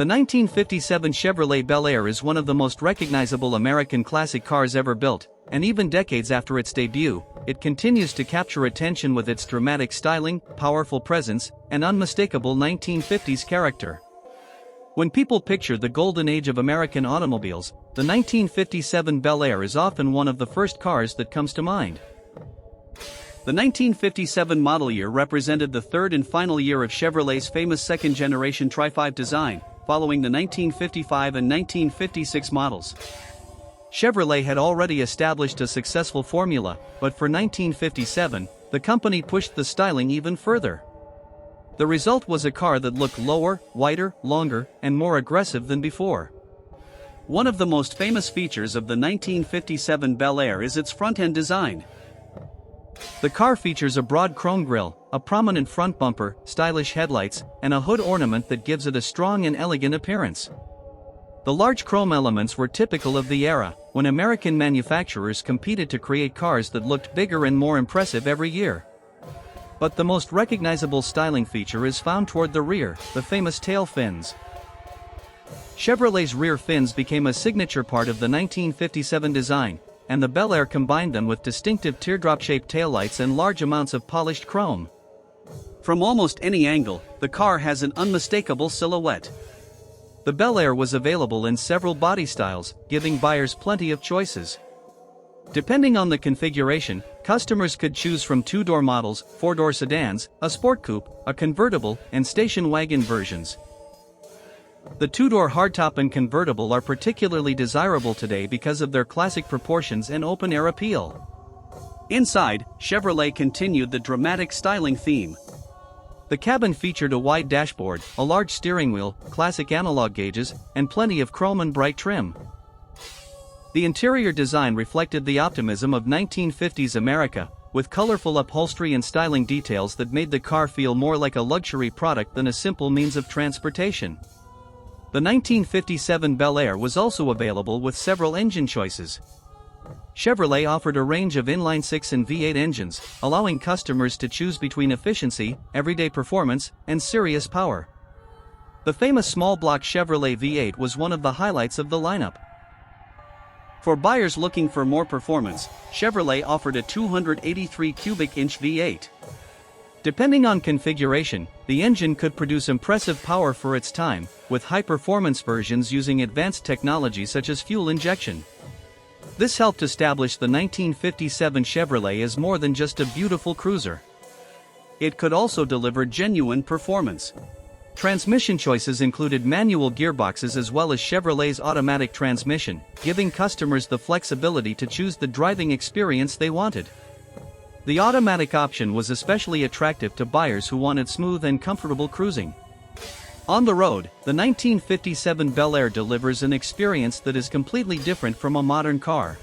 The 1957 Chevrolet Bel Air is one of the most recognizable American classic cars ever built, and even decades after its debut, it continues to capture attention with its dramatic styling, powerful presence, and unmistakable 1950s character. When people picture the golden age of American automobiles, the 1957 Bel Air is often one of the first cars that comes to mind. The 1957 model year represented the third and final year of Chevrolet's famous second-generation Tri-5 design, following the 1955 and 1956 models. Chevrolet had already established a successful formula, but for 1957, the company pushed the styling even further. The result was a car that looked lower, wider, longer, and more aggressive than before. One of the most famous features of the 1957 Bel Air is its front-end design. The car features a broad chrome grille, a prominent front bumper, stylish headlights, and a hood ornament that gives it a strong and elegant appearance. The large chrome elements were typical of the era, when American manufacturers competed to create cars that looked bigger and more impressive every year. But the most recognizable styling feature is found toward the rear, the famous tail fins. Chevrolet's rear fins became a signature part of the 1957 design, and the Bel Air combined them with distinctive teardrop-shaped taillights and large amounts of polished chrome. From almost any angle, the car has an unmistakable silhouette. The Bel Air was available in several body styles, giving buyers plenty of choices. Depending on the configuration, customers could choose from two-door models, four-door sedans, a sport coupe, a convertible, and station wagon versions. The two-door hardtop and convertible are particularly desirable today because of their classic proportions and open-air appeal. Inside, Chevrolet continued the dramatic styling theme. The cabin featured a wide dashboard, a large steering wheel, classic analog gauges, and plenty of chrome and bright trim. The interior design reflected the optimism of 1950s America, with colorful upholstery and styling details that made the car feel more like a luxury product than a simple means of transportation. The 1957 Bel Air was also available with several engine choices. Chevrolet offered a range of inline-6 and V8 engines, allowing customers to choose between efficiency, everyday performance, and serious power. The famous small-block Chevrolet V8 was one of the highlights of the lineup. For buyers looking for more performance, Chevrolet offered a 283 cubic inch V8. Depending on configuration, the engine could produce impressive power for its time, with high-performance versions using advanced technology such as fuel injection. This helped establish the 1957 Chevrolet as more than just a beautiful cruiser. It could also deliver genuine performance. Transmission choices included manual gearboxes as well as Chevrolet's automatic transmission, giving customers the flexibility to choose the driving experience they wanted. The automatic option was especially attractive to buyers who wanted smooth and comfortable cruising. On the road, the 1957 Bel Air delivers an experience that is completely different from a modern car.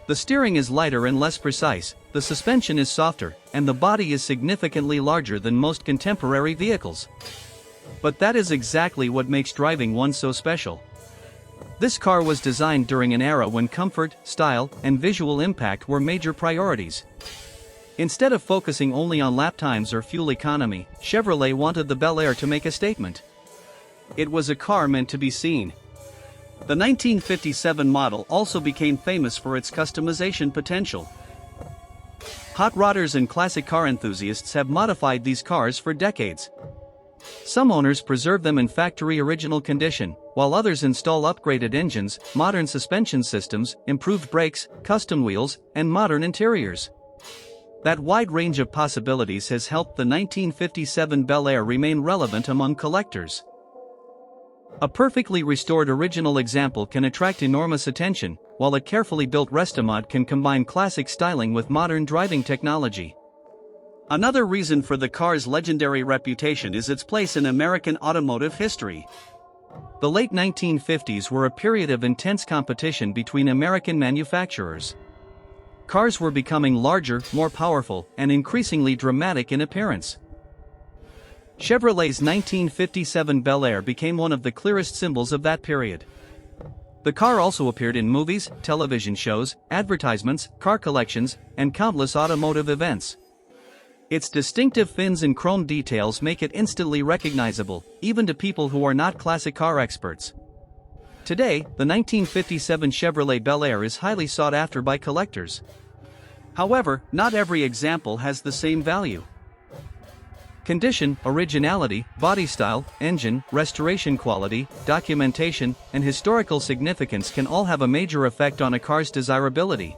The steering is lighter and less precise, the suspension is softer, and the body is significantly larger than most contemporary vehicles. But that is exactly what makes driving one so special. This car was designed during an era when comfort, style, and visual impact were major priorities. Instead of focusing only on lap times or fuel economy, Chevrolet wanted the Bel Air to make a statement. It was a car meant to be seen. The 1957 model also became famous for its customization potential. Hot rodders and classic car enthusiasts have modified these cars for decades. Some owners preserve them in factory original condition, while others install upgraded engines, modern suspension systems, improved brakes, custom wheels, and modern interiors. That wide range of possibilities has helped the 1957 Bel Air remain relevant among collectors. A perfectly restored original example can attract enormous attention, while a carefully built restomod can combine classic styling with modern driving technology. Another reason for the car's legendary reputation is its place in American automotive history. The late 1950s were a period of intense competition between American manufacturers. Cars were becoming larger, more powerful, and increasingly dramatic in appearance. Chevrolet's 1957 Bel Air became one of the clearest symbols of that period. The car also appeared in movies, television shows, advertisements, car collections, and countless automotive events. Its distinctive fins and chrome details make it instantly recognizable, even to people who are not classic car experts. Today, the 1957 Chevrolet Bel Air is highly sought after by collectors. However, not every example has the same value. Condition, originality, body style, engine, restoration quality, documentation, and historical significance can all have a major effect on a car's desirability.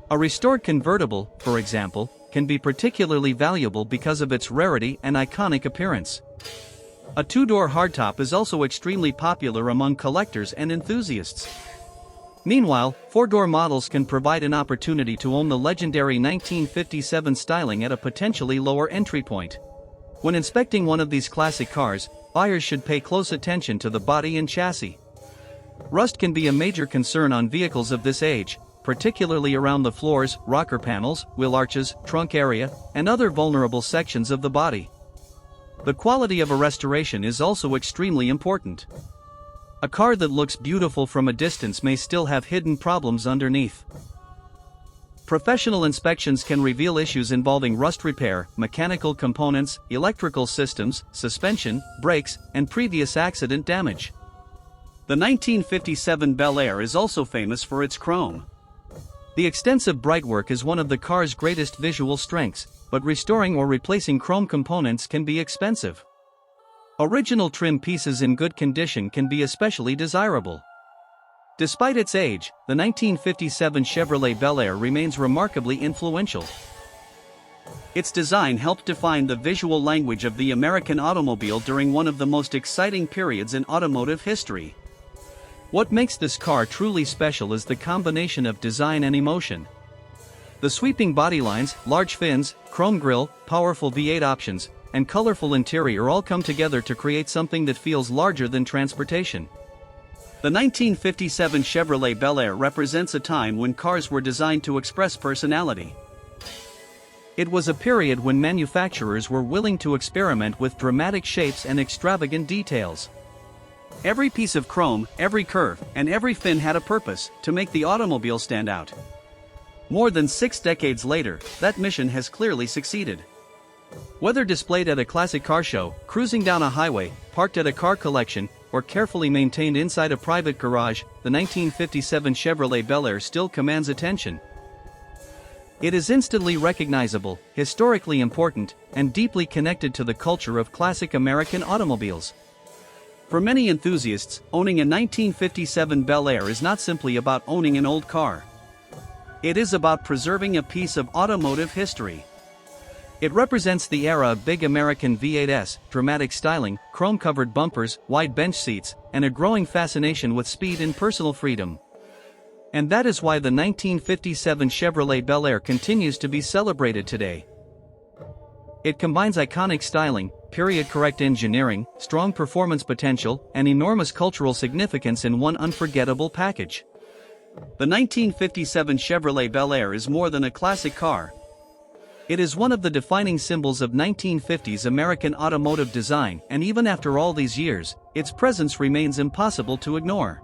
A restored convertible, for example, can be particularly valuable because of its rarity and iconic appearance. A two-door hardtop is also extremely popular among collectors and enthusiasts. Meanwhile, four-door models can provide an opportunity to own the legendary 1957 styling at a potentially lower entry point. When inspecting one of these classic cars, buyers should pay close attention to the body and chassis. Rust can be a major concern on vehicles of this age, particularly around the floors, rocker panels, wheel arches, trunk area, and other vulnerable sections of the body. The quality of a restoration is also extremely important. A car that looks beautiful from a distance may still have hidden problems underneath. Professional inspections can reveal issues involving rust repair, mechanical components, electrical systems, suspension, brakes, and previous accident damage. The 1957 Bel Air is also famous for its chrome. The extensive brightwork is one of the car's greatest visual strengths, but restoring or replacing chrome components can be expensive. Original trim pieces in good condition can be especially desirable. Despite its age, the 1957 Chevrolet Bel Air remains remarkably influential. Its design helped define the visual language of the American automobile during one of the most exciting periods in automotive history. What makes this car truly special is the combination of design and emotion. The sweeping body lines, large fins, chrome grille, powerful V8 options, and colorful interior all come together to create something that feels larger than transportation. The 1957 Chevrolet Bel Air represents a time when cars were designed to express personality. It was a period when manufacturers were willing to experiment with dramatic shapes and extravagant details. Every piece of chrome, every curve, and every fin had a purpose to make the automobile stand out. More than 6 decades later, that mission has clearly succeeded. Whether displayed at a classic car show, cruising down a highway, parked at a car collection, or carefully maintained inside a private garage, the 1957 Chevrolet Bel Air still commands attention. It is instantly recognizable, historically important, and deeply connected to the culture of classic American automobiles. For many enthusiasts, owning a 1957 Bel Air is not simply about owning an old car. It is about preserving a piece of automotive history. It represents the era of big American V8s, dramatic styling, chrome-covered bumpers, wide bench seats, and a growing fascination with speed and personal freedom. And that is why the 1957 Chevrolet Bel Air continues to be celebrated today. It combines iconic styling, period-correct engineering, strong performance potential, and enormous cultural significance in one unforgettable package. The 1957 Chevrolet Bel Air is more than a classic car. It is one of the defining symbols of 1950s American automotive design, and even after all these years, its presence remains impossible to ignore.